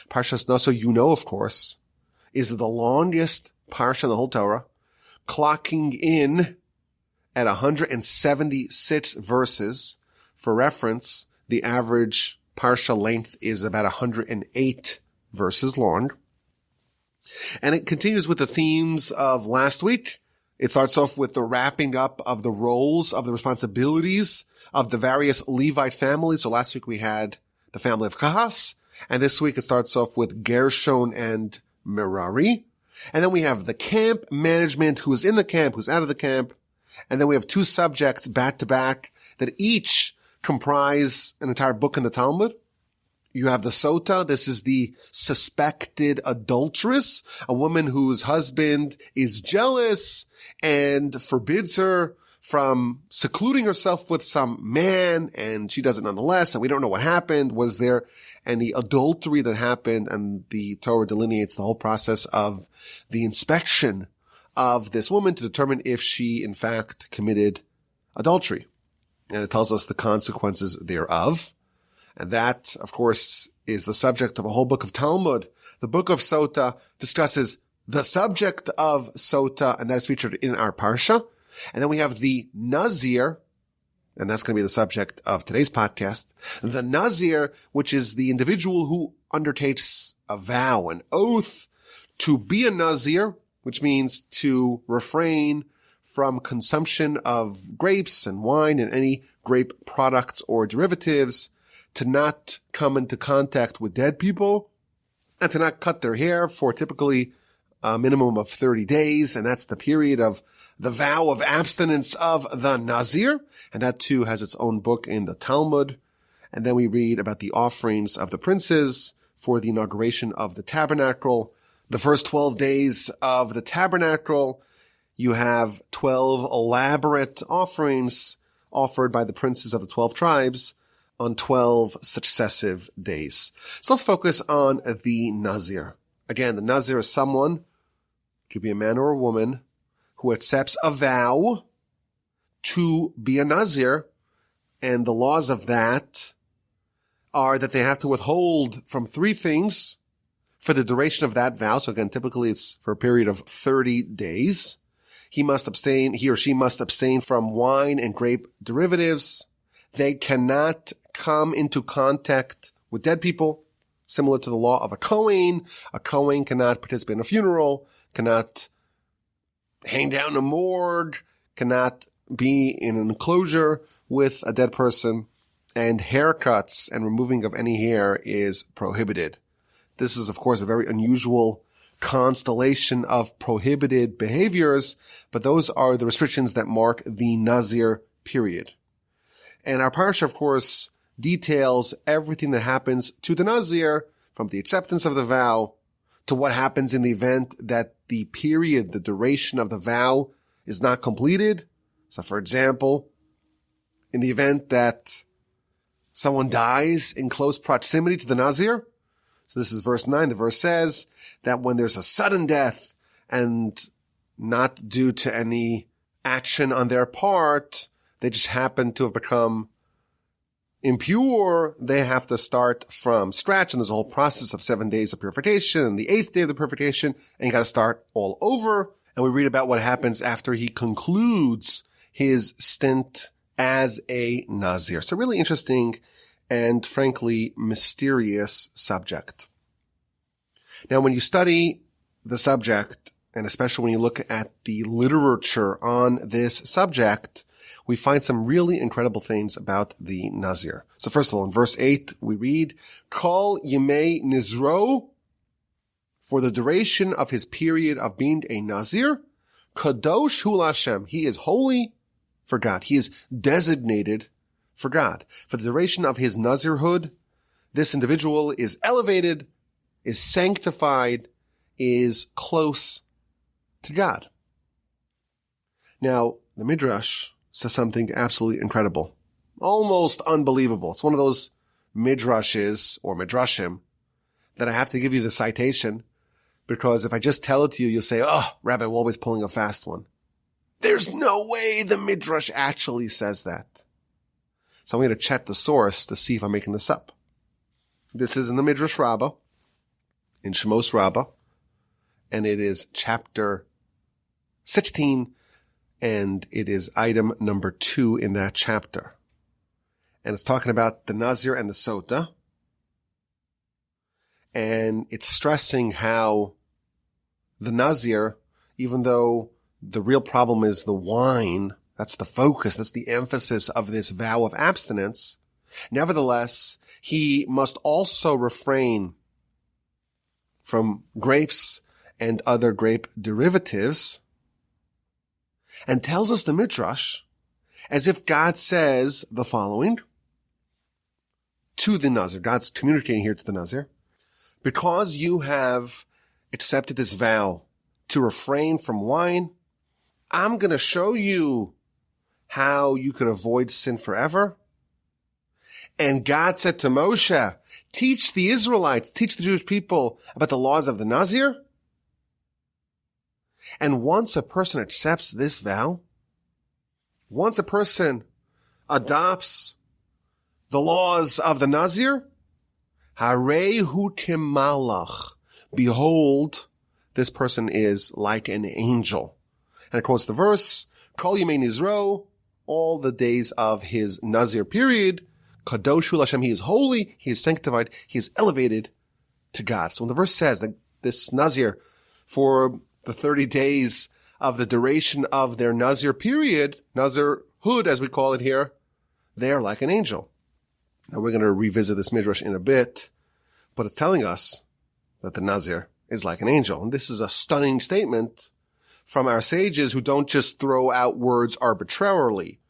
Parshas Nasso, you know, of course, is the longest Parsha in the whole Torah, clocking in at 176 verses. For reference, the average Parsha length is about 108 verses long. And it continues with the themes of last week. It starts off with the wrapping up of the roles, of the responsibilities of the various Levite families. So last week we had the family of Kahas, and this week it starts off with Gershon and Merari. And then we have the camp management, who's in the camp, who's out of the camp. And then we have two subjects back to back that each comprise an entire book in the Talmud. You have the Sota. This is the suspected adulteress, a woman whose husband is jealous and forbids her from secluding herself with some man, and she does it nonetheless, and we don't know what happened. Was there any adultery that happened? And the Torah delineates the whole process of the inspection of this woman to determine if she, in fact, committed adultery. And it tells us the consequences thereof. And that, of course, is the subject of a whole book of Talmud. The book of Sota discusses the subject of Sota, and that is featured in our Parsha. And then we have the Nazir, and that's going to be the subject of today's podcast. The Nazir, which is the individual who undertakes a vow, an oath to be a Nazir, which means to refrain from consumption of grapes and wine and any grape products or derivatives, to not come into contact with dead people, and to not cut their hair for typically a minimum of 30 days. And that's the period of the vow of abstinence of the Nazir. And that too has its own book in the Talmud. And then we read about the offerings of the princes for the inauguration of the tabernacle. The first 12 days of the tabernacle, you have 12 elaborate offerings offered by the princes of the 12 tribes on 12 successive days. So let's focus on the Nazir. Again, the Nazir is someone, it could be a man or a woman, who accepts a vow to be a Nazir, and the laws of that are that they have to withhold from three things for the duration of that vow. So again, typically it's for a period of 30 days. He or she must abstain from wine and grape derivatives. They cannot come into contact with dead people, similar to the law of a Kohen. A Kohen cannot participate in a funeral, cannot hang down a morgue, cannot be in an enclosure with a dead person, and haircuts and removing of any hair is prohibited. This is, of course, a very unusual constellation of prohibited behaviors, but those are the restrictions that mark the Nazir period. And our Parsha, of course, details everything that happens to the Nazir, from the acceptance of the vow to what happens in the event that the period, the duration of the vow is not completed. So, for example, in the event that someone dies in close proximity to the Nazir, so this is verse 9, the verse says that when there's a sudden death and not due to any action on their part, they just happen to have become impure, they have to start from scratch. And there's a whole process of 7 days of purification, and the 8th day of the purification, and you got to start all over. And we read about what happens after he concludes his stint as a Nazir. So really interesting and frankly mysterious subject. Now, when you study the subject, and especially when you look at the literature on this subject, we find some really incredible things about the Nazir. So first of all, in verse 8, we read, Kol Yemei Nizro, for the duration of his period of being a Nazir, Kadosh Hu Hashem, he is holy for God. He is designated for God. For the duration of his Nazirhood, this individual is elevated, is sanctified, is close to God. Now, the Midrash says something absolutely incredible, almost unbelievable. It's one of those midrashes or midrashim that I have to give you the citation, because if I just tell it to you, you'll say, oh, Rabbi Wolbe is pulling a fast one. There's no way the midrash actually says that. So I'm going to check the source to see if I'm making this up. This is in the Midrash Rabbah, in Shemos Rabbah, and it is chapter 16, and it is item number 2 in that chapter. And it's talking about the Nazir and the Sota, and it's stressing how the Nazir, even though the real problem is the wine, that's the focus, that's the emphasis of this vow of abstinence, nevertheless, he must also refrain from grapes and other grape derivatives, and tells us the Midrash as if God says the following to the Nazir. God's communicating here to the Nazir. Because you have accepted this vow to refrain from wine, I'm going to show you how you can avoid sin forever. And God said to Moshe, teach the Israelites, teach the Jewish people about the laws of the Nazir. And once a person accepts this vow, once a person adopts the laws of the Nazir, Harehu Malach, behold, this person is like an angel. And it quotes the verse, Kol Yemei Nizro, all the days of his Nazir period, Kadoshu Lashem, he is holy, he is sanctified, he is elevated to God. So when the verse says that this Nazir, for the 30 days of the duration of their Nazir period, Nazirhood as we call it here, they are like an angel. Now we're going to revisit this Midrash in a bit, but it's telling us that the Nazir is like an angel. And this is a stunning statement from our sages who don't just throw out words arbitrarily.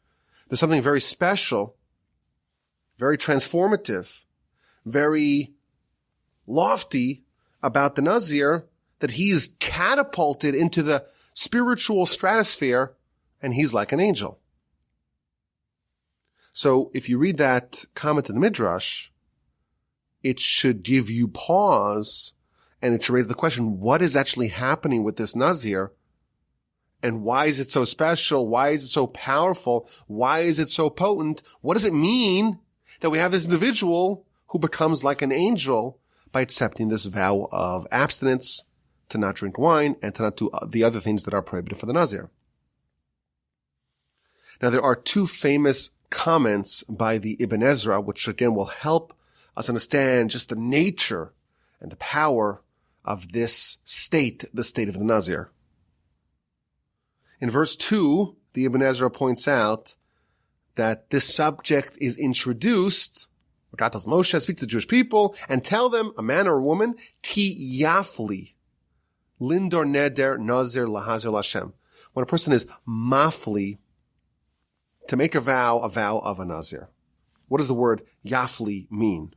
There's something very special, very transformative, very lofty about the Nazir, that he's catapulted into the spiritual stratosphere and he's like an angel. So if you read that comment in the Midrash, it should give you pause and it should raise the question, what is actually happening with this Nazir? And why is it so special? Why is it so powerful? Why is it so potent? What does it mean that we have this individual who becomes like an angel by accepting this vow of abstinence, to not drink wine and to not do the other things that are prohibited for the Nazir? Now there are 2 famous comments by the Ibn Ezra, which again will help us understand just the nature and the power of this state, the state of the Nazir. In verse 2, the Ibn Ezra points out that this subject is introduced. God tells Moshe, speak to the Jewish people and tell them, a man or a woman, ki yafli, lindor neder nazir lahazir lashem. When a person is mafli, to make a vow of a Nazir. What does the word yafli mean?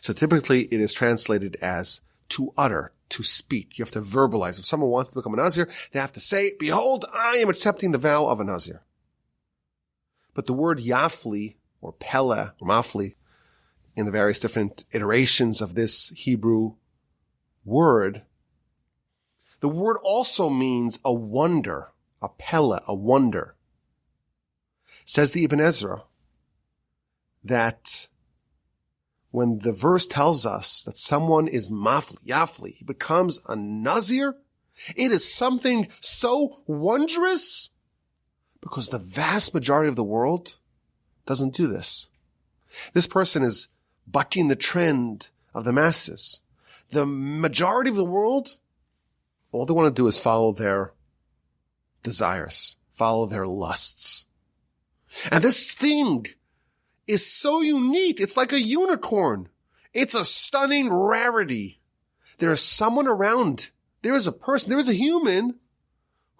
So typically it is translated as to utter, to speak. You have to verbalize. If someone wants to become a Nazir, they have to say, behold, I am accepting the vow of a Nazir. But the word yafli, or pele, or mafli, in the various different iterations of this Hebrew word, the word also means a wonder, a pele, a wonder. Says the Ibn Ezra that when the verse tells us that someone is mafli, yafli, he becomes a Nazir, it is something so wondrous because the vast majority of the world doesn't do this. This person is bucking the trend of the masses. The majority of the world, all they want to do is follow their desires, follow their lusts. And this thing is so unique. It's like a unicorn. It's a stunning rarity. There is someone around. There is a person. There is a human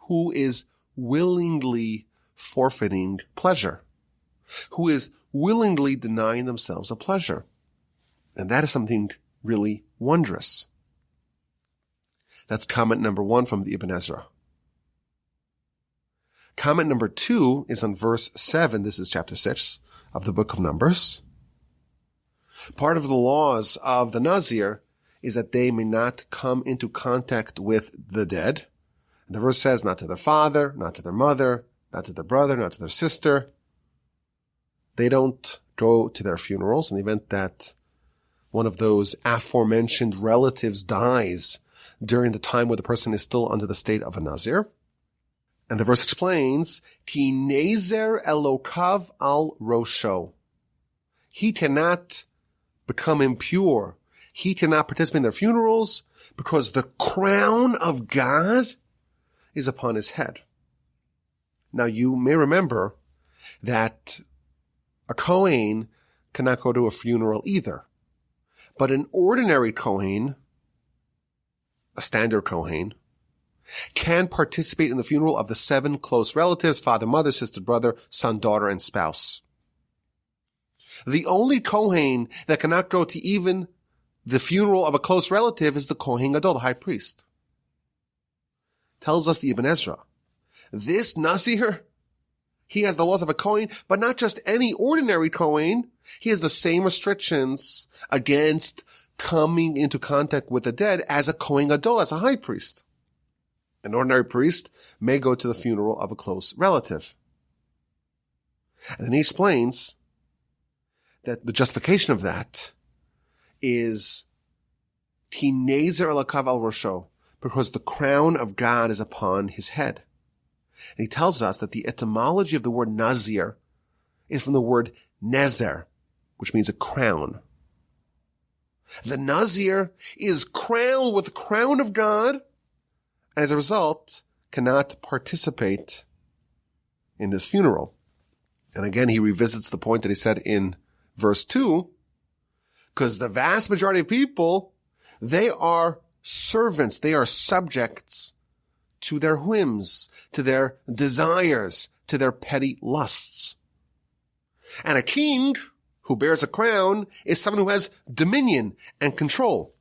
who is willingly forfeiting pleasure, who is willingly denying themselves a pleasure. And that is something really wondrous. That's comment number 1 from the Ibn Ezra. Comment number 2 is on verse 7. This is chapter 6 of the book of Numbers. Part of the laws of the Nazir is that they may not come into contact with the dead. And the verse says, not to their father, not to their mother, not to their brother, not to their sister. They don't go to their funerals in the event that one of those aforementioned relatives dies during the time where the person is still under the state of a Nazir. And the verse explains, Ki nezer elokav al rosho. He cannot become impure. He cannot participate in their funerals because the crown of God is upon his head. Now you may remember that a Kohen cannot go to a funeral either. But an ordinary Kohen, a standard Kohen, can participate in the funeral of the 7 close relatives, father, mother, sister, brother, son, daughter, and spouse. The only Kohen that cannot go to even the funeral of a close relative is the Kohen Gadol, the high priest. Tells us the Ibn Ezra. This Nazir, he has the laws of a Kohen, but not just any ordinary Kohen. He has the same restrictions against coming into contact with the dead as a Kohen Gadol, as a high priest. An ordinary priest may go to the funeral of a close relative. And then he explains that the justification of that is Ki nezer elakav al rosho, because the crown of God is upon his head. And he tells us that the etymology of the word Nazir is from the word nezer, which means a crown. The Nazir is crowned with the crown of God, and as a result, cannot participate in this funeral. And again, he revisits the point that he said in verse 2, because the vast majority of people, they are servants, they are subjects to their whims, to their desires, to their petty lusts. And a king who bears a crown is someone who has dominion and control.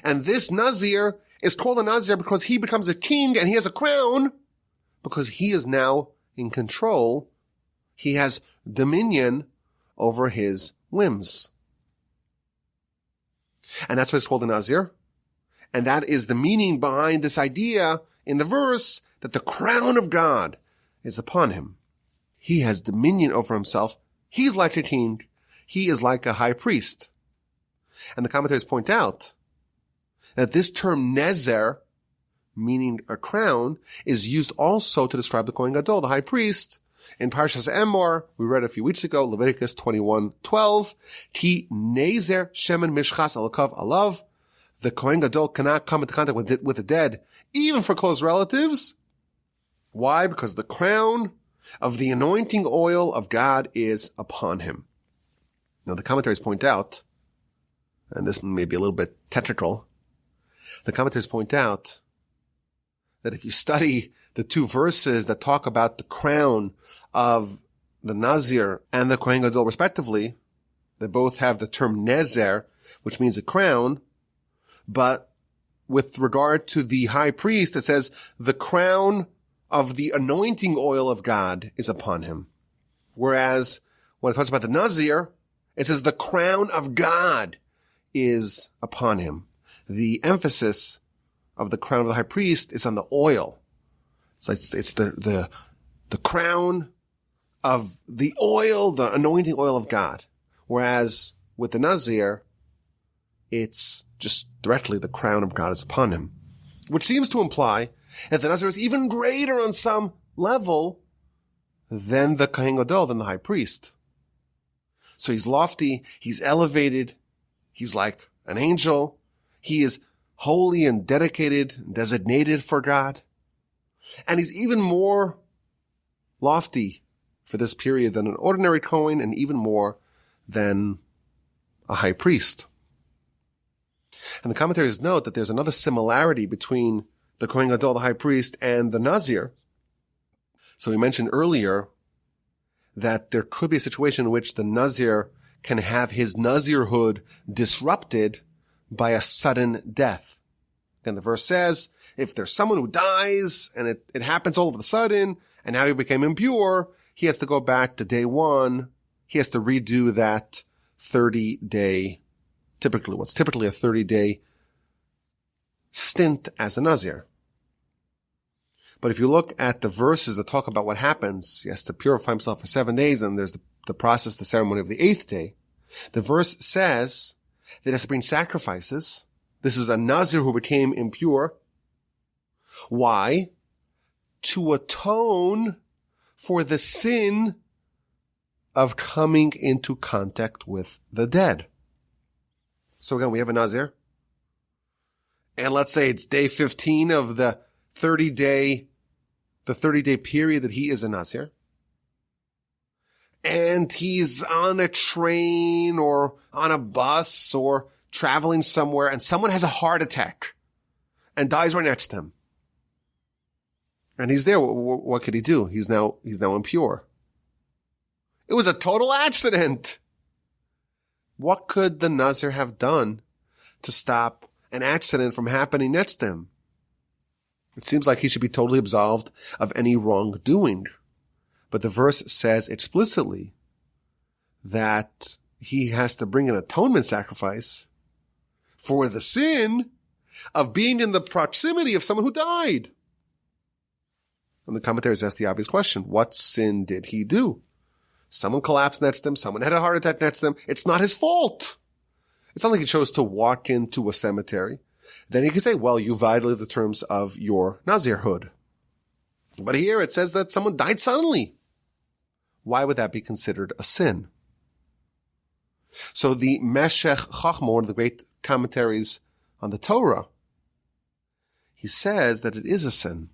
And this Nazir is called a Nazir because he becomes a king and he has a crown because he is now in control. He has dominion over his whims. And that's why it's called a Nazir. And that is the meaning behind this idea in the verse that the crown of God is upon him. He has dominion over himself. He's like a king. He is like a high priest. And the commentators point out that this term nezer, meaning a crown, is used also to describe the Kohen Gadol, the high priest. In Parsha Emor, we read a few weeks ago, Leviticus 21:12, Ki nezer shemen mishchas alakav alav. The Kohen Gadol cannot come into contact with the dead, even for close relatives. Why? Because the crown of the anointing oil of God is upon him. Now the commentaries point out, and this may be a little bit technical, the commentators point out that if you study the 2 verses that talk about the crown of the Nazir and the Kohen Gadol respectively, they both have the term nezer, which means a crown, but with regard to the high priest, it says the crown of the anointing oil of God is upon him. Whereas when it talks about the Nazir, it says the crown of God is upon him. The emphasis of the crown of the high priest is on the oil. It's the crown of the oil, the anointing oil of God. Whereas with the Nazir, it's just directly the crown of God is upon him. Which seems to imply that the Nazir is even greater on some level than the Kohen Gadol, than the high priest. So he's lofty, he's elevated, he's like an angel, he is holy and dedicated, and designated for God. And he's even more lofty for this period than an ordinary Kohen, and even more than a high priest. And the commentators note that there's another similarity between the Kohen Gadol, the high priest, and the Nazir. So we mentioned earlier that there could be a situation in which the Nazir can have his Nazirhood disrupted by a sudden death. And the verse says, if there's someone who dies and it happens all of a sudden, and now he became impure, he has to go back to day 1. He has to redo that 30-day, what's typically a 30-day stint as a Nazir. But if you look at the verses that talk about what happens, he has to purify himself for 7 days, and there's the process, the ceremony of the 8th day. The verse says that he has to bring sacrifices. This is a Nazir who became impure. Why? To atone for the sin of coming into contact with the dead. So again, we have a Nazir. And let's say it's day 15 of the 30-day period that he is a Nazir. And he's on a train or on a bus or traveling somewhere, and someone has a heart attack and dies right next to him. And he's there. What could he do? He's now impure. It was a total accident. What could the Nazir have done to stop an accident from happening next to him? It seems like he should be totally absolved of any wrongdoing. But the verse says explicitly that he has to bring an atonement sacrifice for the sin of being in the proximity of someone who died. And the commentators ask the obvious question, what sin did he do? Someone collapsed next to him. Someone had a heart attack next to him. It's not his fault. It's not like he chose to walk into a cemetery. Then he can say, well, you violated the terms of your Nazirhood. But here it says that someone died suddenly. Why would that be considered a sin? So the Meshech Chachma, one of the great commentaries on the Torah, he says that it is a sin.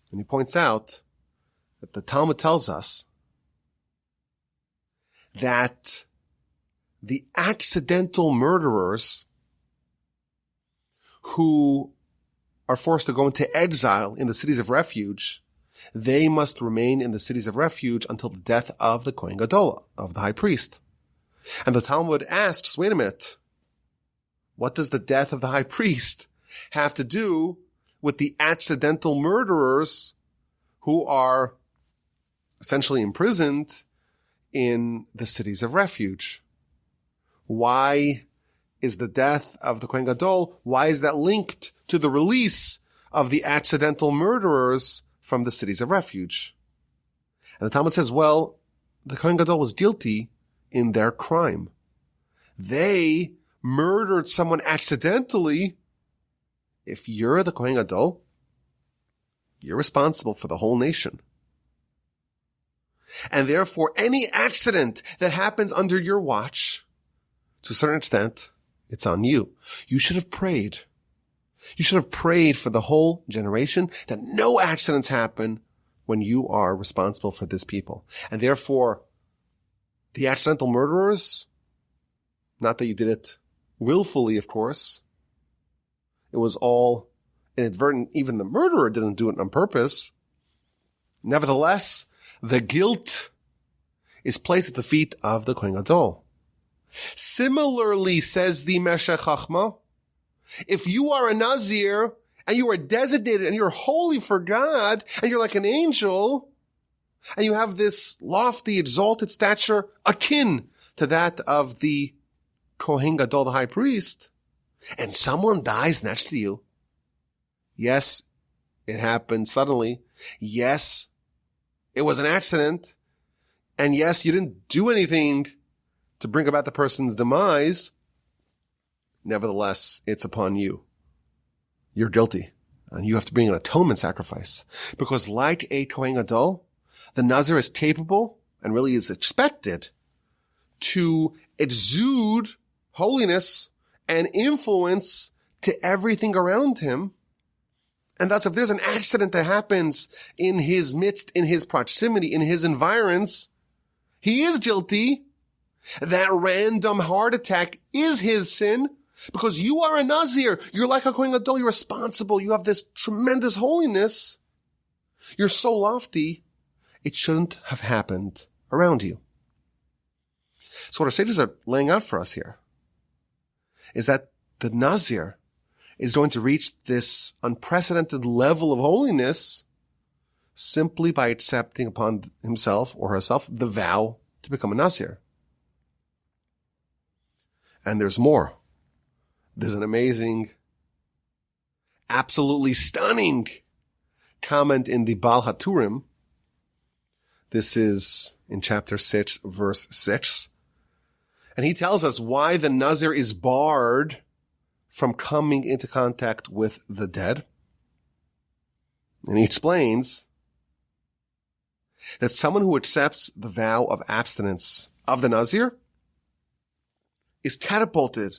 And he points out that the Talmud tells us that the accidental murderers who are forced to go into exile in the cities of refuge, they must remain in the cities of refuge until the death of the Kohen Gadol, of the high priest. And the Talmud asks, wait a minute, what does the death of the high priest have to do with the accidental murderers who are essentially imprisoned in the cities of refuge? Why is the death of the Kohen Gadol, why is that linked to the release of the accidental murderers from the cities of refuge? And the Talmud says, well, the Kohen Gadol was guilty in their crime. They murdered someone accidentally. If you're the Kohen Gadol, you're responsible for the whole nation. And therefore, any accident that happens under your watch, to a certain extent, it's on you. You should have prayed. You should have prayed for the whole generation that no accidents happen when you are responsible for this people. And therefore, the accidental murderers, not that you did it willfully, of course. It was all inadvertent. Even the murderer didn't do it on purpose. Nevertheless, the guilt is placed at the feet of the Kohen Gadol. Similarly, says the Meshech Chachma, if you are a Nazir and you are designated and you're holy for God and you're like an angel and you have this lofty, exalted stature akin to that of the Kohen Gadol, the high priest, and someone dies next to you. Yes, it happened suddenly. Yes, it was an accident. And yes, you didn't do anything to bring about the person's demise. Nevertheless, it's upon you. You're guilty. And you have to bring an atonement sacrifice. Because like a Kohen Gadol, the Nazir is capable and really is expected to exude holiness and influence to everything around him. And thus, if there's an accident that happens in his midst, in his proximity, in his environs, he is guilty. That random heart attack is his sin because you are a Nazir. You're like a Kohen Gadol. You're responsible. You have this tremendous holiness. You're so lofty. It shouldn't have happened around you. So what our sages are laying out for us here is that the Nazir is going to reach this unprecedented level of holiness simply by accepting upon himself or herself the vow to become a Nazir. And there's more. There's an amazing, absolutely stunning comment in the Baal HaTurim. This is in chapter 6, verse 6. And he tells us why the Nazir is barred from coming into contact with the dead. And he explains that someone who accepts the vow of abstinence of the Nazir is catapulted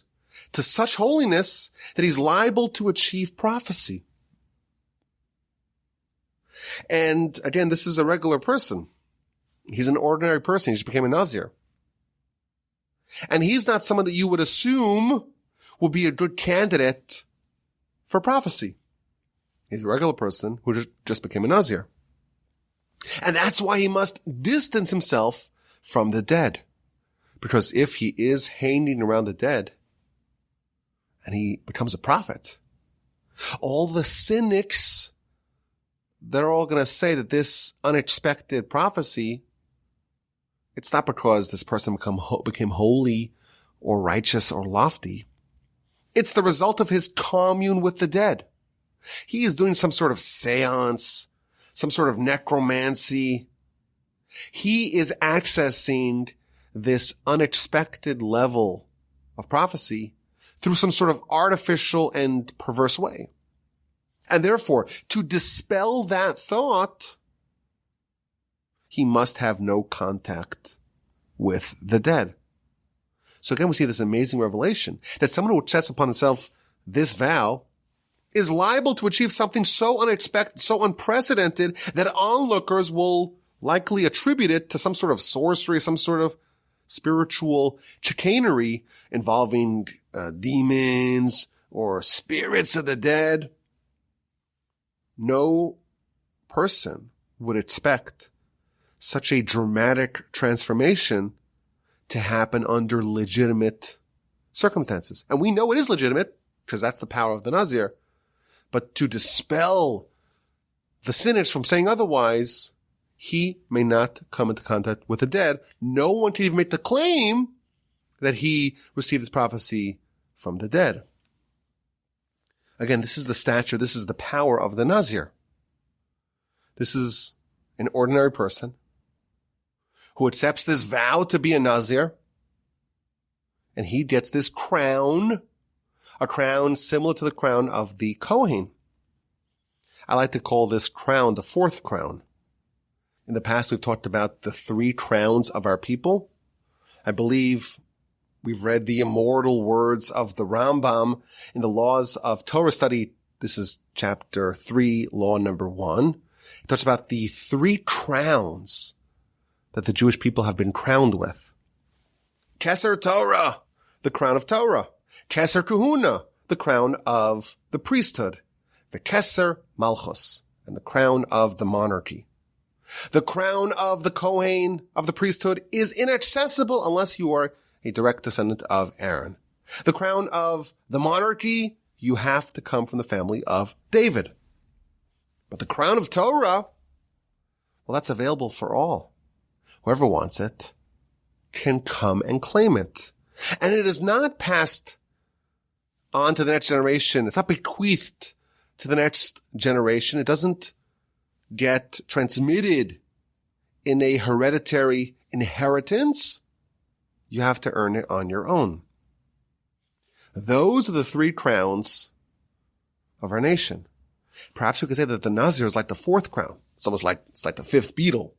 to such holiness that he's liable to achieve prophecy. And again, this is a regular person. He's an ordinary person. He just became a Nazir. And he's not someone that you would assume would be a good candidate for prophecy. He's a regular person who just became a Nazir. And that's why he must distance himself from the dead. Because if he is hanging around the dead and he becomes a prophet, all the cynics, they're all going to say that this unexpected prophecy, it's not because this person became holy or righteous or lofty. It's the result of his commune with the dead. He is doing some sort of seance, some sort of necromancy. He is accessing this unexpected level of prophecy through some sort of artificial and perverse way. And therefore, to dispel that thought, he must have no contact with the dead. So again, we see this amazing revelation that someone who sets upon himself this vow is liable to achieve something so unexpected, so unprecedented, that onlookers will likely attribute it to some sort of sorcery, some sort of spiritual chicanery involving demons or spirits of the dead. No person would expect such a dramatic transformation to happen under legitimate circumstances. And we know it is legitimate because that's the power of the Nazir. But to dispel the cynics from saying otherwise, he may not come into contact with the dead. No one can even make the claim that he received this prophecy from the dead. Again, this is the stature, this is the power of the Nazir. This is an ordinary person who accepts this vow to be a Nazir, and he gets this crown, a crown similar to the crown of the Kohen. I like to call this crown the fourth crown. In the past, we've talked about the three crowns of our people. I believe we've read the immortal words of the Rambam in the Laws of Torah Study. This is chapter 3, law number 1. It talks about the three crowns that the Jewish people have been crowned with. Keser Torah, the crown of Torah. Keser Kahuna, the crown of the priesthood. V'Keser Malchus, and the crown of the monarchy. The crown of the Kohen, of the priesthood, is inaccessible unless you are a direct descendant of Aaron. The crown of the monarchy, you have to come from the family of David. But the crown of Torah, well, that's available for all. Whoever wants it can come and claim it. And it is not passed on to the next generation. It's not bequeathed to the next generation. It doesn't get transmitted in a hereditary inheritance. You have to earn it on your own. Those are the three crowns of our nation. Perhaps we could say that the Nazir is like the fourth crown. It's almost like, it's like the fifth beetle.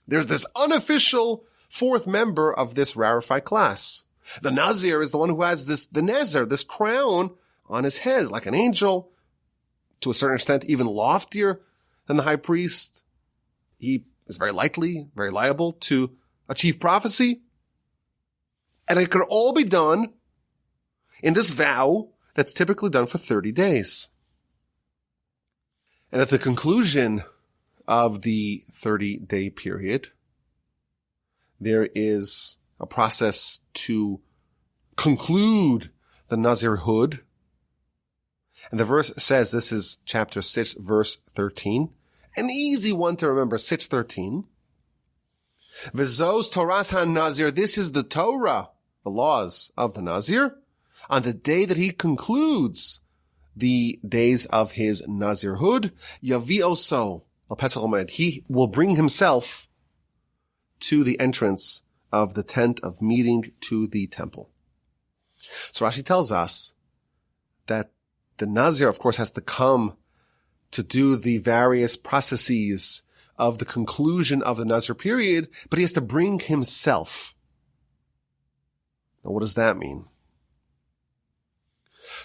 There's this unofficial fourth member of this rarefied class. The Nazir is the one who has the Nazir, this crown on his head, like an angel, to a certain extent even loftier than the high priest. He is very likely, very liable to achieve prophecy. And it could all be done in this vow that's typically done for 30 days. And at the conclusion of the 30-day period, there is a process to conclude the Nazirhood. And the verse says, this is chapter 6, verse 13. An easy one to remember, 6:13. V'zos Toras ha-Nazir, this is the Torah, the laws of the Nazir, on the day that he concludes the days of his Nazirhood, Yavi Oso, al Pesach Omed, he will bring himself to the entrance of the tent of meeting to the temple. So Rashi tells us that the Nazir, of course, has to come to do the various processes of the conclusion of the Nazir period, but he has to bring himself. Now, what does that mean?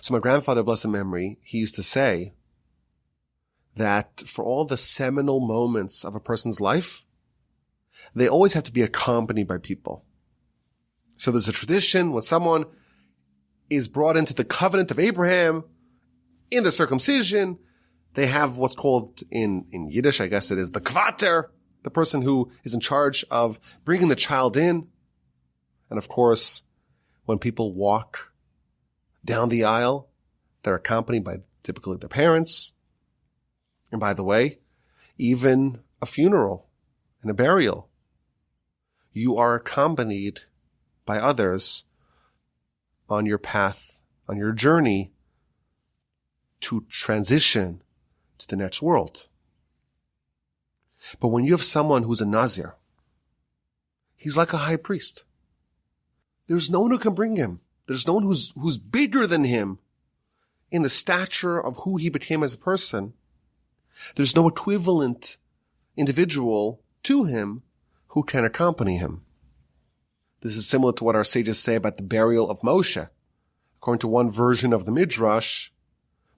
So my grandfather, blessed memory, he used to say that for all the seminal moments of a person's life, they always have to be accompanied by people. So there's a tradition when someone is brought into the covenant of Abraham in the circumcision, they have what's called in Yiddish, I guess it is the kvater, the person who is in charge of bringing the child in. And of course, when people walk down the aisle, they're accompanied by typically their parents. And by the way, even a funeral and a burial, you are accompanied by others on your path, on your journey to transition to the next world. But when you have someone who's a Nazir, he's like a high priest. There's no one who can bring him. There's no one who's bigger than him in the stature of who he became as a person. There's no equivalent individual to him who can accompany him. This is similar to what our sages say about the burial of Moshe. According to one version of the Midrash,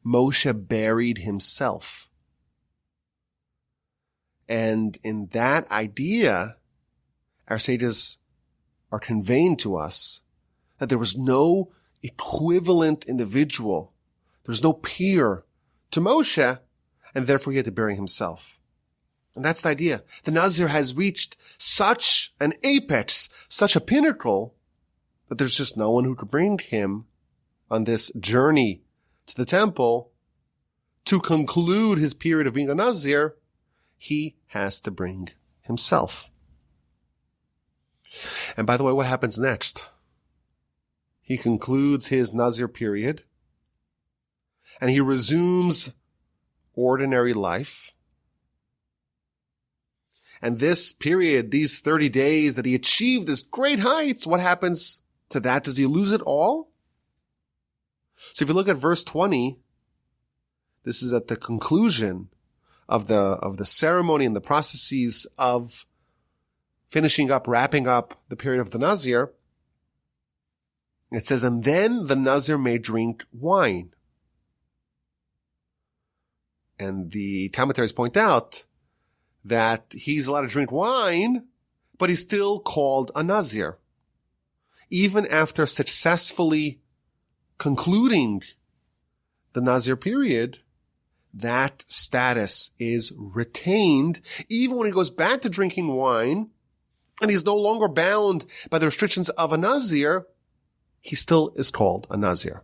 Moshe buried himself. And in that idea, our sages are conveying to us that there was no equivalent individual. There's no peer to Moshe, and therefore he had to bury himself. And that's the idea. The Nazir has reached such an apex, such a pinnacle, that there's just no one who could bring him on this journey to the temple to conclude his period of being a Nazir. He has to bring himself. And by the way, what happens next? He concludes his Nazir period and he resumes ordinary life. And this period, these 30 days that he achieved this great heights, what happens to that? Does he lose it all? So if you look at verse 20, this is at the conclusion of the ceremony and the processes of finishing up, wrapping up the period of the Nazir. It says, and then the Nazir may drink wine. And the commentaries point out that he's allowed to drink wine, but he's still called a Nazir. Even after successfully concluding the Nazir period, that status is retained even when he goes back to drinking wine and he's no longer bound by the restrictions of a Nazir. He still is called a Nazir.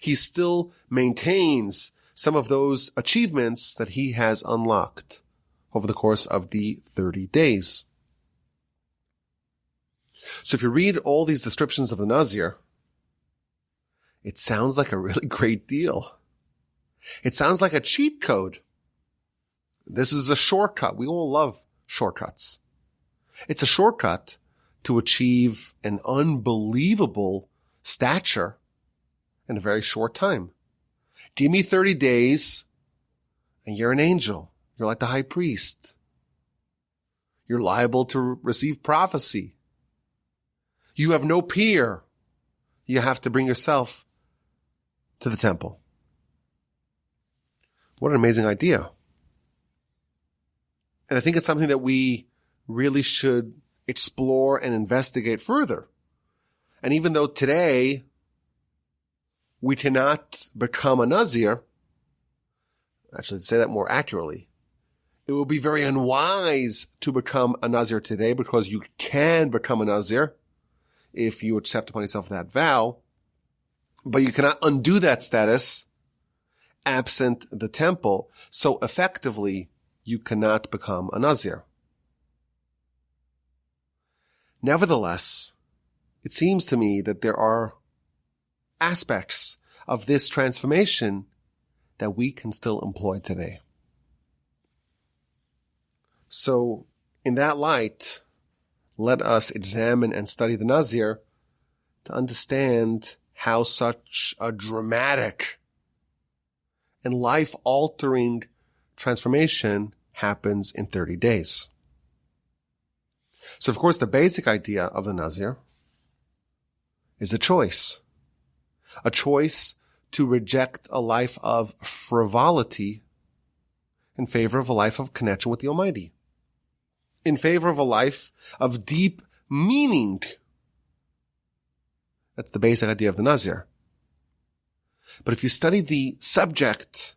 He still maintains some of those achievements that he has unlocked over the course of the 30 days. So if you read all these descriptions of the Nazir, it sounds like a really great deal. It sounds like a cheat code. This is a shortcut. We all love shortcuts. It's a shortcut to achieve an unbelievable stature in a very short time. Give me 30 days and you're an angel. You're like the high priest. You're liable to receive prophecy. You have no peer. You have to bring yourself to the temple. What an amazing idea. And I think it's something that we really should explore and investigate further. And even though today we cannot become a Nazir, actually to say that more accurately, it would be very unwise to become a Nazir today because you can become a Nazir if you accept upon yourself that vow, but you cannot undo that status absent the temple. So effectively, you cannot become a Nazir. Nevertheless, it seems to me that there are aspects of this transformation that we can still employ today. So, in that light, let us examine and study the Nazir to understand how such a dramatic and life-altering transformation happens in 30 days. So, of course, the basic idea of the Nazir is a choice to reject a life of frivolity in favor of a life of connection with the Almighty, in favor of a life of deep meaning. That's the basic idea of the Nazir. But if you study the subject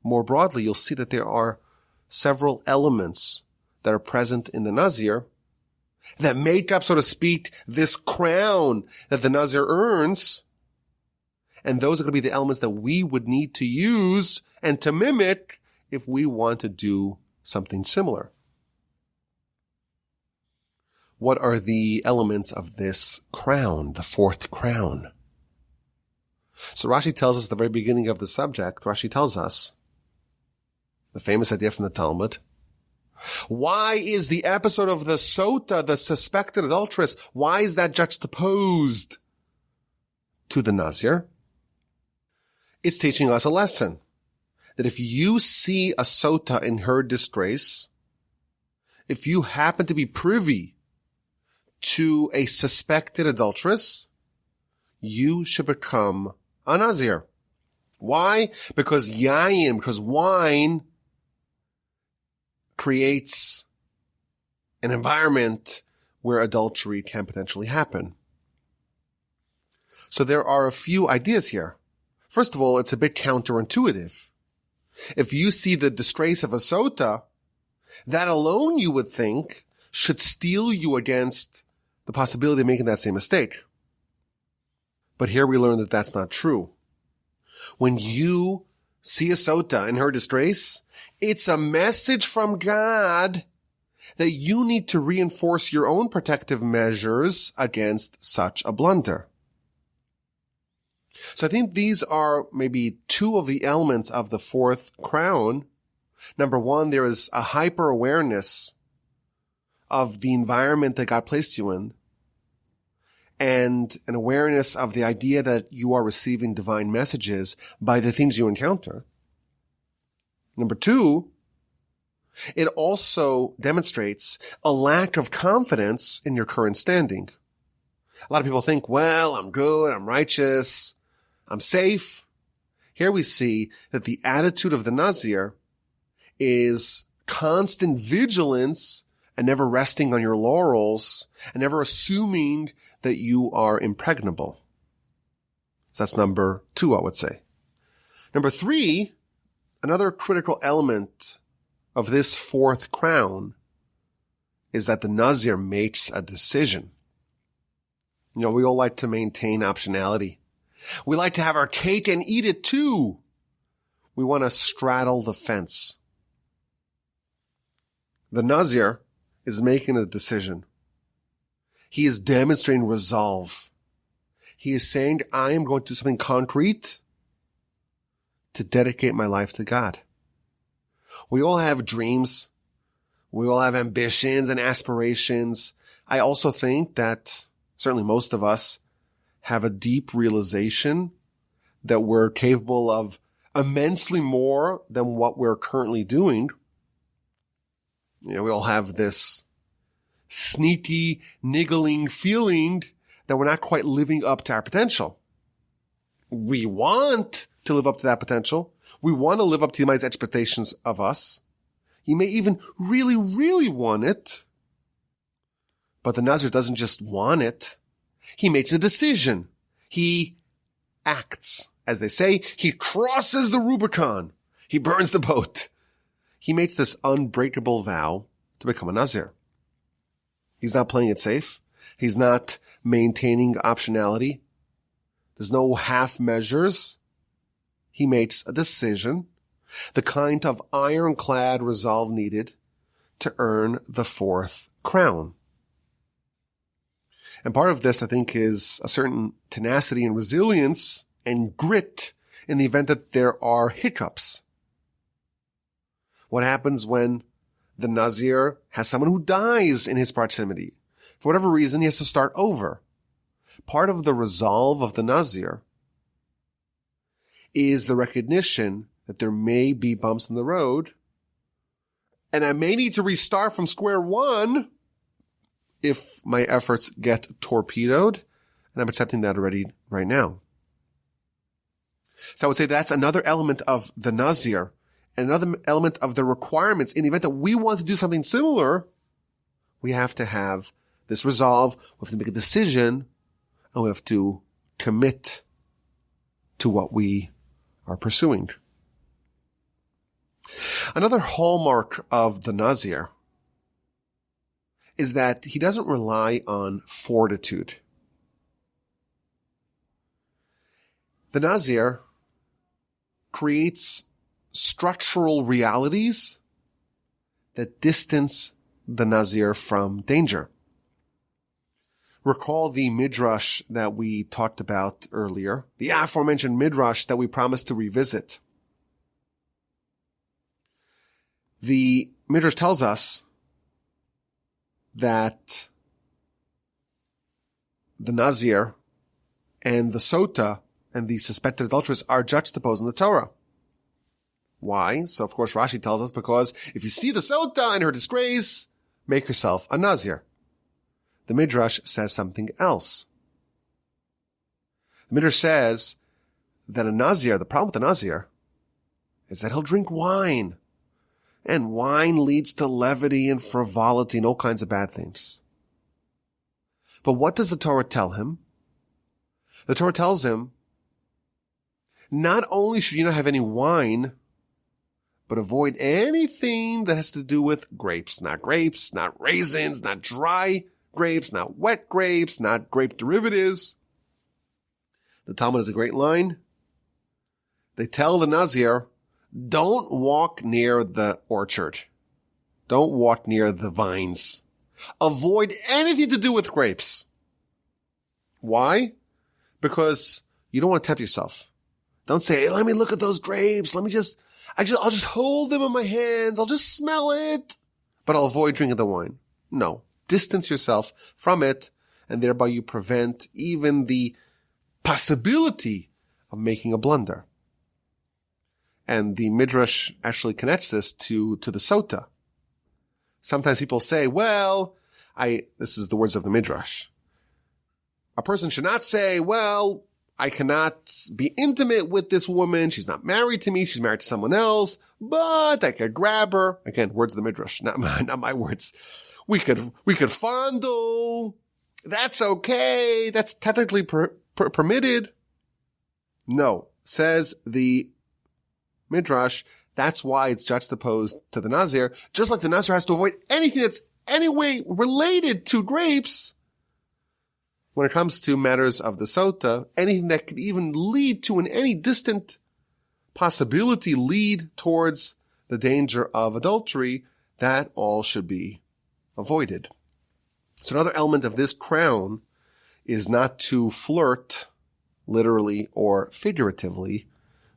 more broadly, you'll see that there are several elements that are present in the Nazir that make up, so to speak, this crown that the Nazir earns. And those are going to be the elements that we would need to use and to mimic if we want to do something similar. What are the elements of this crown, the fourth crown? So Rashi tells us at the very beginning of the subject, Rashi tells us the famous idea from the Talmud. Why is the episode of the Sota, the suspected adulteress, why is that juxtaposed to the Nazir? It's teaching us a lesson that if you see a Sota in her disgrace, if you happen to be privy to a suspected adulteress, you should become a Nazir. Why? Because wine creates an environment where adultery can potentially happen. So there are a few ideas here. First of all, it's a bit counterintuitive. If you see the disgrace of a Sota, that alone you would think should steel you against the possibility of making that same mistake. But here we learn that that's not true. When you see a Sota in her disgrace, it's a message from God that you need to reinforce your own protective measures against such a blunder. So I think these are maybe two of the elements of the fourth crown. Number one, there is a hyper awareness of the environment that God placed you in, and an awareness of the idea that you are receiving divine messages by the things you encounter. Number two, it also demonstrates a lack of confidence in your current standing. A lot of people think, well, I'm good, I'm righteous, I'm safe. Here we see that the attitude of the Nazir is constant vigilance and never resting on your laurels and never assuming that you are impregnable. So that's number two, I would say. Number three, another critical element of this fourth crown is that the Nazir makes a decision. You know, we all like to maintain optionality. We like to have our cake and eat it too. We want to straddle the fence. The Nazir is making a decision. He is demonstrating resolve. He is saying, I am going to do something concrete to dedicate my life to God. We all have dreams. We all have ambitions and aspirations. I also think that certainly most of us have a deep realization that we're capable of immensely more than what we're currently doing. You know, we all have this sneaky, niggling feeling that we're not quite living up to our potential. We want to live up to that potential. We want to live up to Almighty's expectations of us. You may even really, really want it. But the Nazir doesn't just want it. He makes a decision. He acts. As they say, he crosses the Rubicon. He burns the boat. He makes this unbreakable vow to become a Nazir. He's not playing it safe. He's not maintaining optionality. There's no half measures. He makes a decision, the kind of ironclad resolve needed to earn the fourth crown. And part of this, I think, is a certain tenacity and resilience and grit in the event that there are hiccups. What happens when the Nazir has someone who dies in his proximity. For whatever reason, he has to start over. Part of the resolve of the Nazir is the recognition that there may be bumps in the road, and I may need to restart from square one if my efforts get torpedoed, and I'm accepting that already right now. So I would say that's another element of the Nazir, and another element of the requirements. In the event that we want to do something similar, we have to have this resolve, we have to make a decision, and we have to commit to what we are pursuing. Another hallmark of the Nazir is that he doesn't rely on fortitude. The Nazir creates structural realities that distance the Nazir from danger. Recall the midrash that we talked about earlier, the aforementioned midrash that we promised to revisit. The midrash tells us that the Nazir and the Sota and the suspected adulteress are juxtaposed in the Torah. Why? So, of course, Rashi tells us because if you see the Sota in her disgrace, make yourself a Nazir. The Midrash says something else. The Midrash says that a Nazir, the problem with the Nazir, is that he'll drink wine. And wine leads to levity and frivolity and all kinds of bad things. But what does the Torah tell him? The Torah tells him, not only should you not have any wine, but avoid anything that has to do with grapes, not raisins, not dry grapes, not wet grapes, not grape derivatives. The Talmud has a great line. They tell the Nazir, don't walk near the orchard. Don't walk near the vines. Avoid anything to do with grapes. Why? Because you don't want to tempt yourself. Don't say, hey, let me look at those grapes. I'll just hold them in my hands. I'll just smell it, but I'll avoid drinking the wine. No. Distance yourself from it, and thereby you prevent even the possibility of making a blunder. And the Midrash actually connects this to the Sota. Sometimes people say, this is the words of the Midrash. A person should not say, I cannot be intimate with this woman. She's not married to me. She's married to someone else, but I could grab her. Again, words of the Midrash, not my words. We could fondle. That's okay. That's technically permitted. No, says the Midrash, that's why it's juxtaposed to the Nazir. Just like the Nazir has to avoid anything that's any way related to grapes. When it comes to matters of the Sota, anything that could even lead to in any distant possibility lead towards the danger of adultery, that all should be avoided. So another element of this crown is not to flirt, literally or figuratively,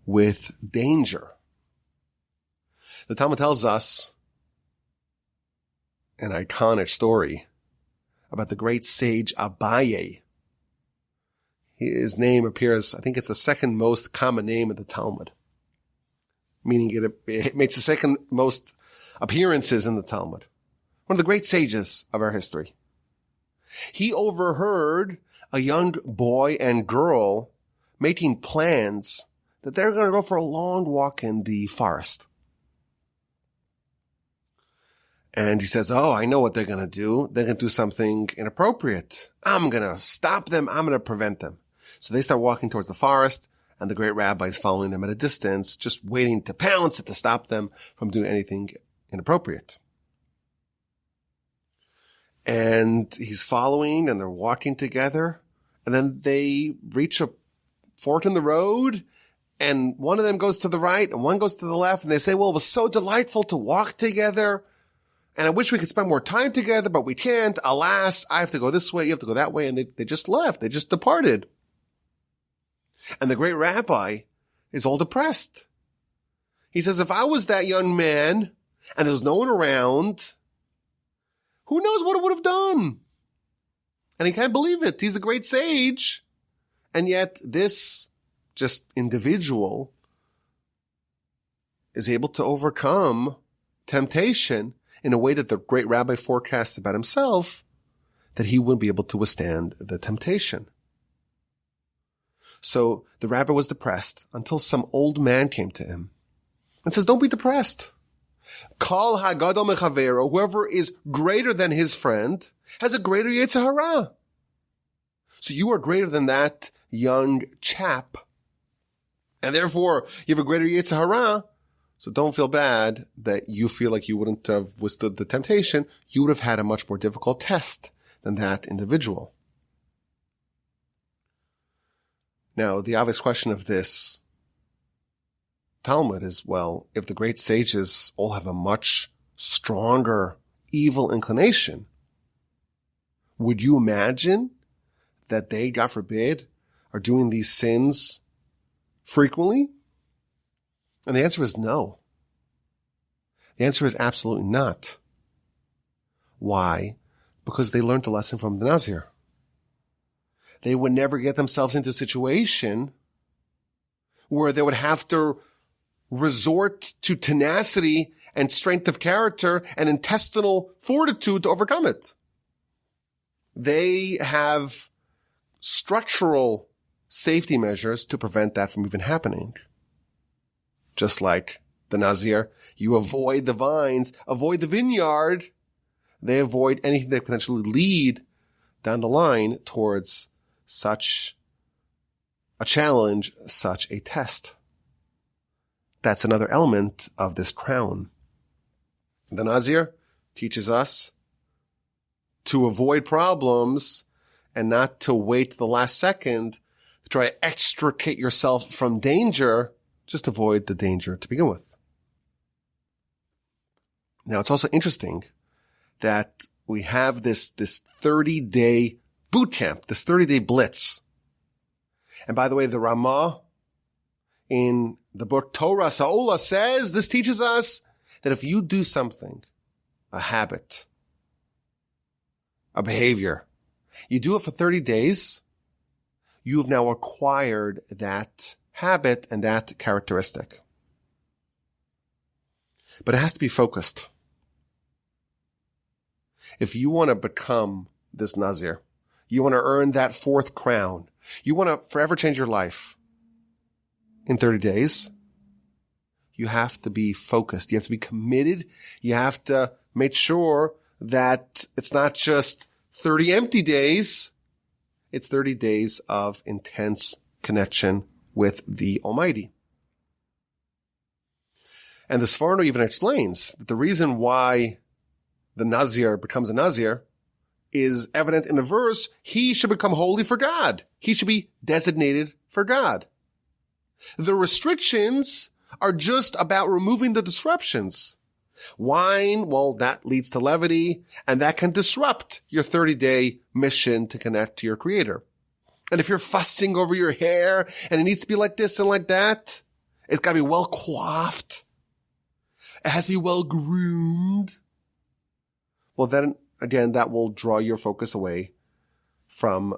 with danger. The Talmud tells us an iconic story about the great sage Abaye. His name appears, I think it's the second most common name in the Talmud, meaning it makes the second most appearances in the Talmud. One of the great sages of our history. He overheard a young boy and girl making plans that they're going to go for a long walk in the forest. And he says, I know what they're going to do. They're going to do something inappropriate. I'm going to stop them. I'm going to prevent them. So they start walking towards the forest, and the great rabbi is following them at a distance, just waiting to pounce to stop them from doing anything inappropriate. And he's following, and they're walking together, and then they reach a fork in the road, and one of them goes to the right, and one goes to the left, and they say, it was so delightful to walk together, and I wish we could spend more time together, but we can't. Alas, I have to go this way, you have to go that way, and they just left. They just departed. And the great rabbi is all depressed. He says, if I was that young man, and there's no one around, who knows what it would have done? And he can't believe it. He's a great sage. And yet this just individual is able to overcome temptation in a way that the great rabbi forecasts about himself, that he wouldn't be able to withstand the temptation. So the rabbi was depressed until some old man came to him and says, don't be depressed. Kol hagadol mechavero, whoever is greater than his friend, has a greater yetzer hara. So you are greater than that young chap. And therefore, you have a greater yetzer hara. So don't feel bad that you feel like you wouldn't have withstood the temptation. You would have had a much more difficult test than that individual. Now, the obvious question of this Talmud is, well, if the great sages all have a much stronger evil inclination, would you imagine that they, God forbid, are doing these sins frequently? And the answer is no. The answer is absolutely not. Why? Because they learned the lesson from the Nazir. They would never get themselves into a situation where they would have to resort to tenacity and strength of character and intestinal fortitude to overcome it. They have structural safety measures to prevent that from even happening. Just like the Nazir, you avoid the vines, avoid the vineyard. They avoid anything that could potentially lead down the line towards such a challenge, such a test. That's another element of this crown. The Nazir teaches us to avoid problems and not to wait to the last second to try to extricate yourself from danger. Just avoid the danger to begin with. Now, it's also interesting that we have this 30-day boot camp, this 30-day blitz. And by the way, the Ramah in the book Torah Sa'ola says, this teaches us that if you do something, a habit, a behavior, you do it for 30 days, you have now acquired that habit and that characteristic. But it has to be focused. If you want to become this Nazir, you want to earn that fourth crown, you want to forever change your life in 30 days, you have to be focused. You have to be committed. You have to make sure that it's not just 30 empty days. It's 30 days of intense connection with the Almighty. And the Sforno even explains that the reason why the Nazir becomes a Nazir is evident in the verse, he should become holy for God. He should be designated for God. The restrictions are just about removing the disruptions. Wine, well, that leads to levity, and that can disrupt your 30-day mission to connect to your Creator. And if you're fussing over your hair, and it needs to be like this and like that, it's got to be well coiffed. It has to be well groomed. Well, then again, that will draw your focus away from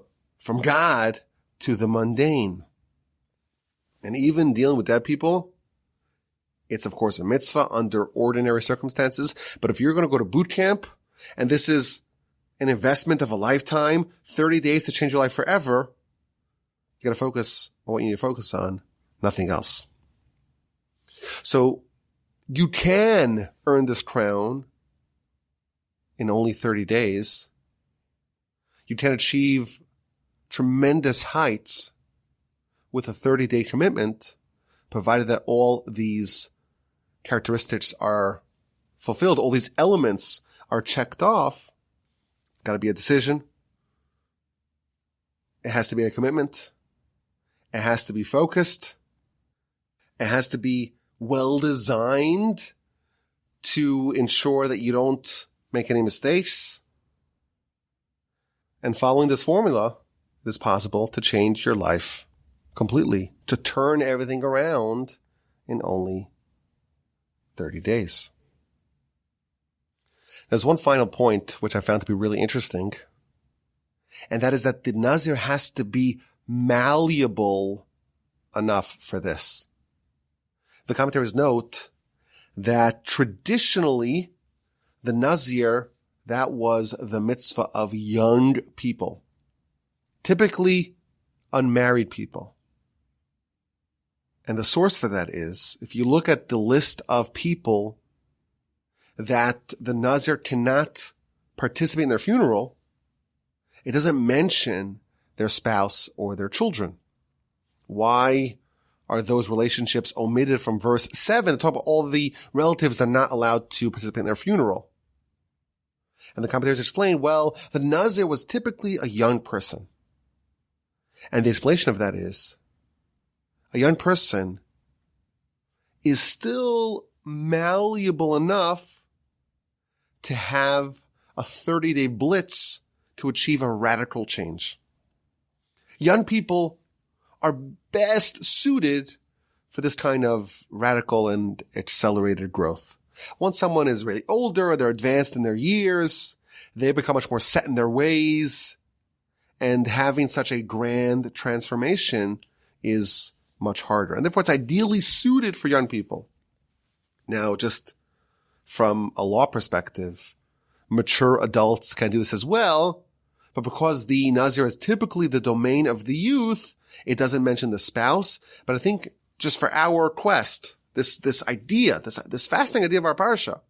God to the mundane. And even dealing with dead people, it's of course a mitzvah under ordinary circumstances. But if you're going to go to boot camp, and this is an investment of a lifetime, 30 days to change your life forever, you got to focus on what you need to focus on, nothing else. So you can earn this crown in only 30 days. You can achieve tremendous heights with a 30-day commitment, provided that all these characteristics are fulfilled, all these elements are checked off. It's got to be a decision. It has to be a commitment. It has to be focused. It has to be well designed to ensure that you don't make any mistakes. And following this formula, it is possible to change your life completely, to turn everything around in only 30 days. There's one final point which I found to be really interesting, and that is that the Nazir has to be malleable enough for this. The commentaries note that traditionally the Nazir, that was the mitzvah of young people, typically unmarried people. And the source for that is, if you look at the list of people that the Nazir cannot participate in their funeral, it doesn't mention their spouse or their children. Why are those relationships omitted from verse 7 to talk about all the relatives that are not allowed to participate in their funeral? And the commentators explain, well, the Nazir was typically a young person. And the explanation of that is, a young person is still malleable enough to have a 30-day blitz to achieve a radical change. Young people are best suited for this kind of radical and accelerated growth. Once someone is really older, they're advanced in their years, they become much more set in their ways, and having such a grand transformation is much harder. And therefore, it's ideally suited for young people. Now, just from a law perspective, mature adults can do this as well, but because the Nazir is typically the domain of the youth, it doesn't mention the spouse. But I think just for our quest, this fasting idea of our Parsha,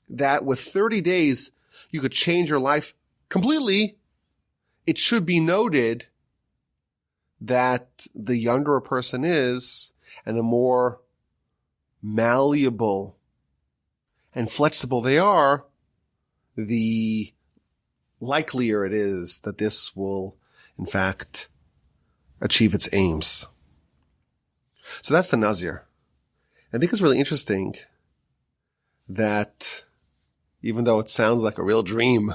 that with 30 days, you could change your life completely, it should be noted that the younger a person is, and the more malleable and flexible they are, the likelier it is that this will, in fact, achieve its aims. So that's the Nazir. I think it's really interesting that even though it sounds like a real dream,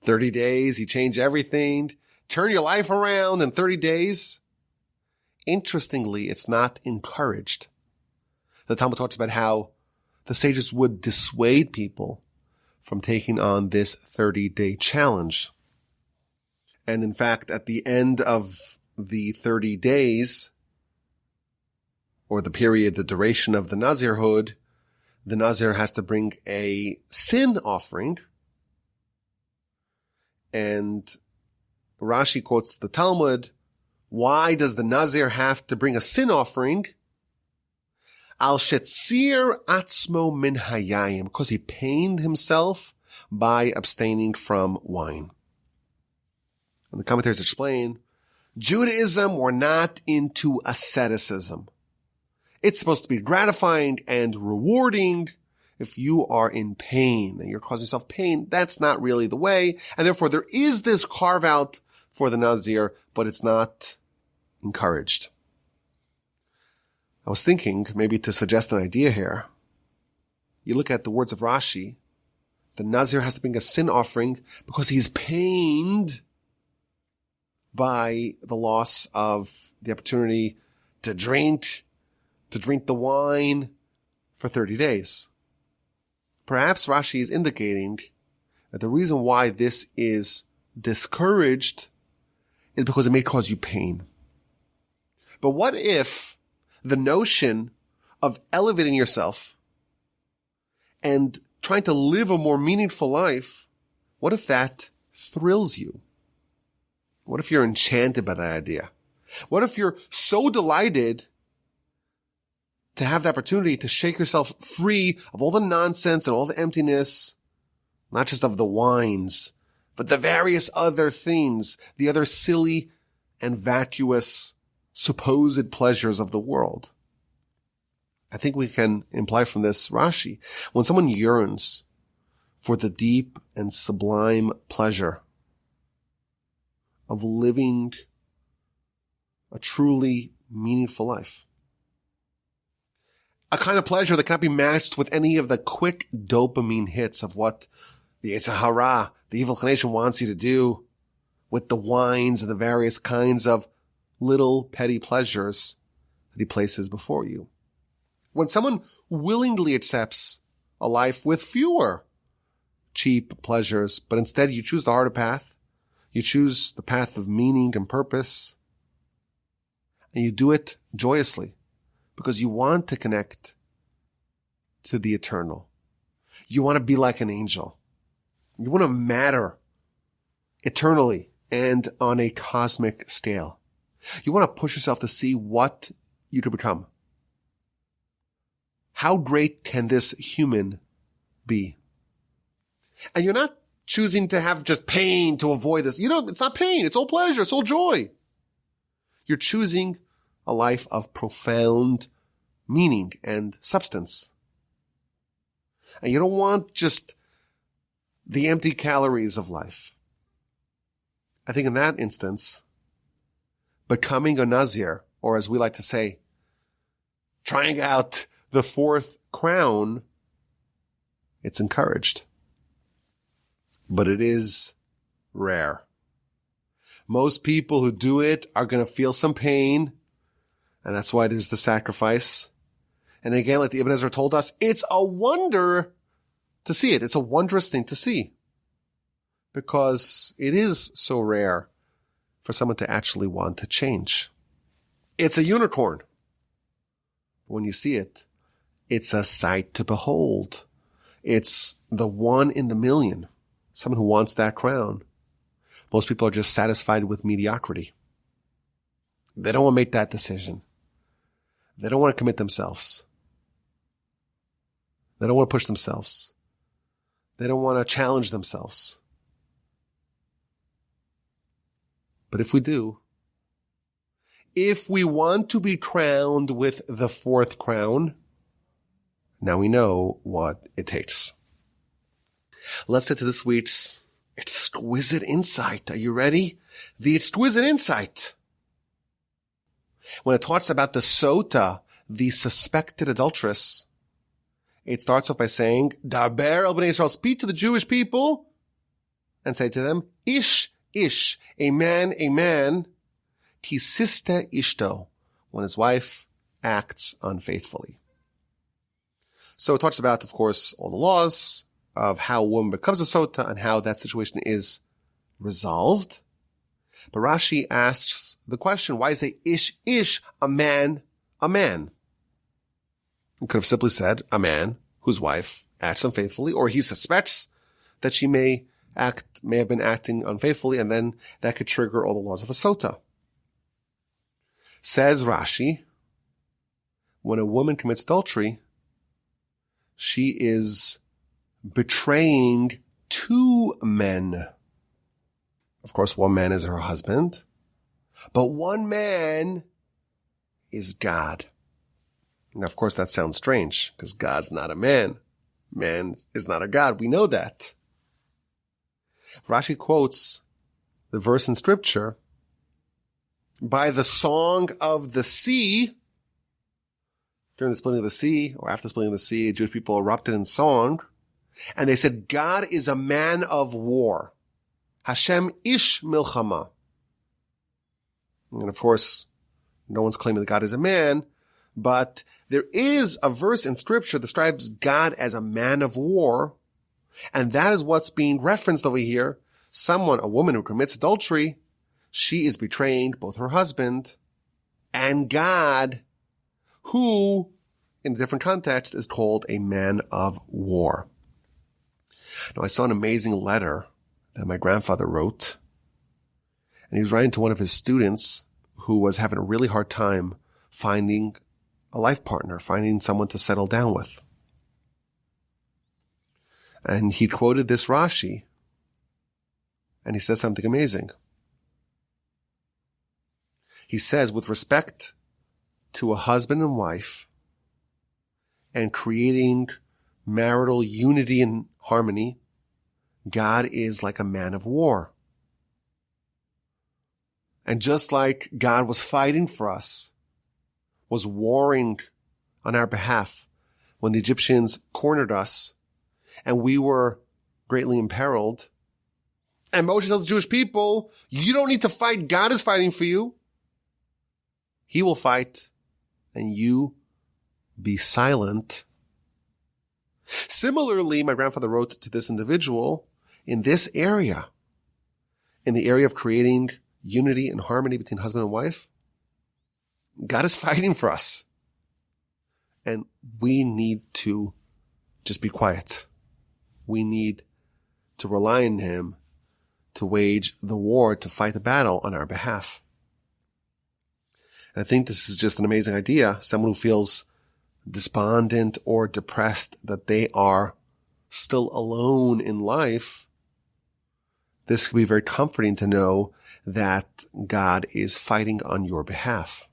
30 days, you change everything, turn your life around in 30 days. Interestingly, it's not encouraged. The Talmud talks about how the sages would dissuade people from taking on this 30-day challenge. And in fact, at the end of the 30 days, or the period, the duration of the Nazirhood, the Nazir has to bring a sin offering. And Rashi quotes the Talmud, why does the Nazir have to bring a sin offering? Al shetzir atzmo min hayayim, because he pained himself by abstaining from wine. And the commentators explain, Judaism were not into asceticism. It's supposed to be gratifying and rewarding. If you are in pain and you're causing yourself pain, that's not really the way. And therefore there is this carve out for the Nazir, but it's not encouraged. I was thinking maybe to suggest an idea here. You look at the words of Rashi, the Nazir has to bring a sin offering because he's pained by the loss of the opportunity to drink the wine for 30 days. Perhaps Rashi is indicating that the reason why this is discouraged is because it may cause you pain. But what if the notion of elevating yourself and trying to live a more meaningful life, what if that thrills you? What if you're enchanted by that idea? What if you're so delighted to have the opportunity to shake yourself free of all the nonsense and all the emptiness, not just of the wines, but the various other things, the other silly and vacuous supposed pleasures of the world? I think we can imply from this Rashi, when someone yearns for the deep and sublime pleasure of living a truly meaningful life, a kind of pleasure that cannot be matched with any of the quick dopamine hits of what the Yetzer Hara, the evil inclination, wants you to do with the wines and the various kinds of little petty pleasures that he places before you. When someone willingly accepts a life with fewer cheap pleasures, but instead you choose the harder path. You choose the path of meaning and purpose. And you do it joyously because you want to connect to the eternal. You want to be like an angel. You want to matter eternally and on a cosmic scale. You want to push yourself to see what you could become. How great can this human be? And you're not choosing to have just pain to avoid this. It's not pain. It's all pleasure. It's all joy. You're choosing a life of profound meaning and substance. And you don't want just the empty calories of life. I think in that instance, becoming a Nazir, or as we like to say, trying out the fourth crown, it's encouraged. But it is rare. Most people who do it are going to feel some pain, and that's why there's the sacrifice. And again, like the Ibn Ezra told us, it's a wonder to see it. It's a wondrous thing to see because it is so rare for someone to actually want to change. It's a unicorn. When you see it, it's a sight to behold. It's the one in the million, someone who wants that crown. Most people are just satisfied with mediocrity. They don't want to make that decision. They don't want to commit themselves. They don't want to push themselves. They don't want to challenge themselves. But if we do, if we want to be crowned with the fourth crown, now we know what it takes. Let's get to this week's exquisite insight. Are you ready? The exquisite insight. When it talks about the sota, the suspected adulteress, it starts off by saying, Daber el bnei Israel, speak to the Jewish people and say to them, Ish, a man, kisiste ishto, when his wife acts unfaithfully. So it talks about, of course, all the laws of how a woman becomes a sota and how that situation is resolved. But Rashi asks the question, why say ish, a man? He could have simply said, a man whose wife acts unfaithfully, or he suspects that she may have been acting unfaithfully, and then that could trigger all the laws of a sota. Says Rashi, when a woman commits adultery, she is betraying two men. Of course, one man is her husband, but one man is God. Now, of course, that sounds strange because God's not a man. Man is not a God. We know that. Rashi quotes the verse in scripture, by the song of the sea. During the splitting of the sea, or after the splitting of the sea, Jewish people erupted in song, and they said, God is a man of war. Hashem ish milchama. And of course, no one's claiming that God is a man, but there is a verse in scripture that describes God as a man of war, and that is what's being referenced over here. A woman who commits adultery, she is betraying both her husband and God, who, in a different context, is called a man of war. Now, I saw an amazing letter that my grandfather wrote, and he was writing to one of his students who was having a really hard time finding a life partner, finding someone to settle down with. And he quoted this Rashi, and he said something amazing. He says, with respect to a husband and wife and creating marital unity and harmony, God is like a man of war. And just like God was fighting for us, was warring on our behalf when the Egyptians cornered us and we were greatly imperiled, and Moshe tells the Jewish people, you don't need to fight, God is fighting for you. He will fight, and you be silent. Similarly, my grandfather wrote to this individual in this area, in the area of creating unity and harmony between husband and wife. God is fighting for us. And we need to just be quiet. We need to rely on him to wage the war, to fight the battle on our behalf. And I think this is just an amazing idea. Someone who feels despondent or depressed that they are still alone in life, this can be very comforting to know that God is fighting on your behalf.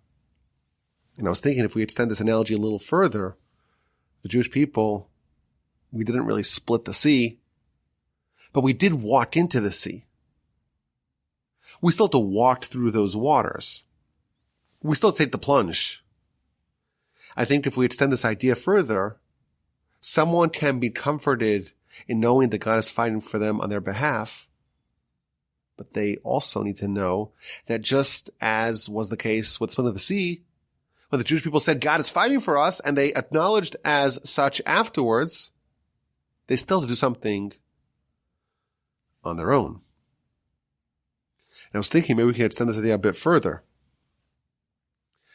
And I was thinking, if we extend this analogy a little further, the Jewish people, we didn't really split the sea, but we did walk into the sea. We still have to walk through those waters. We still take the plunge. I think if we extend this idea further, someone can be comforted in knowing that God is fighting for them on their behalf, but they also need to know that just as was the case with the split of the sea, when the Jewish people said God is fighting for us and they acknowledged as such afterwards, they still have to do something on their own. And I was thinking maybe we can extend this idea a bit further.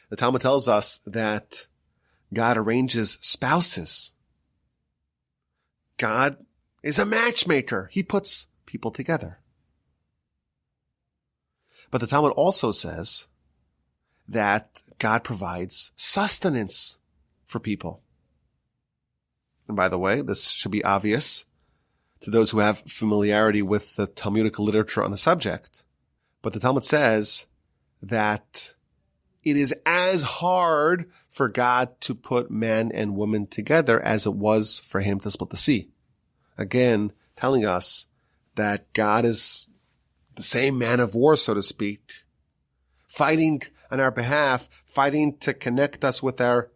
The Talmud tells us that God arranges spouses. God is a matchmaker. He puts people together. But the Talmud also says that God provides sustenance for people. And by the way, this should be obvious to those who have familiarity with the Talmudic literature on the subject. But the Talmud says that it is as hard for God to put man and woman together as it was for him to split the sea. Again, telling us that God is the same man of war, so to speak, fighting on our behalf, fighting to connect us with our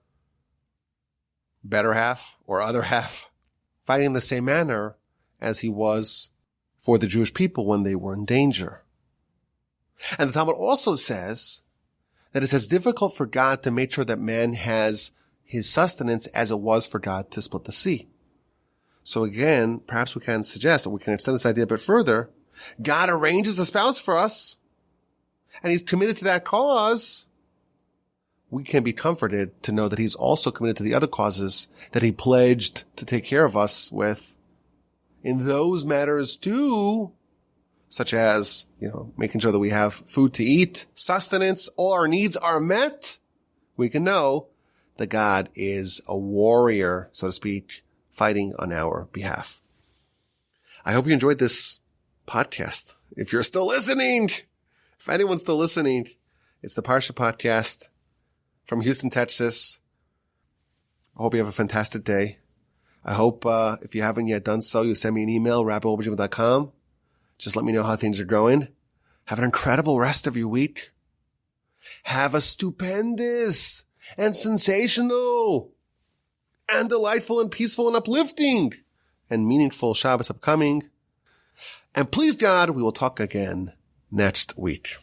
better half or other half, fighting in the same manner as he was for the Jewish people when they were in danger. And the Talmud also says that it's as difficult for God to make sure that man has his sustenance as it was for God to split the sea. So again, perhaps we can suggest that we can extend this idea a bit further. God arranges a spouse for us, and he's committed to that cause. We can be comforted to know that he's also committed to the other causes that he pledged to take care of us with in those matters too, such as, making sure that we have food to eat, sustenance, all our needs are met. We can know that God is a warrior, so to speak, fighting on our behalf. I hope you enjoyed this podcast. If you're still listening, if anyone's still listening, it's the Parsha podcast from Houston, Texas. I hope you have a fantastic day. I hope, if you haven't yet done so, you send me an email, rabbi@gmail.com. Just let me know how things are going. Have an incredible rest of your week. Have a stupendous and sensational and delightful and peaceful and uplifting and meaningful Shabbos upcoming. And please God, we will talk again next week.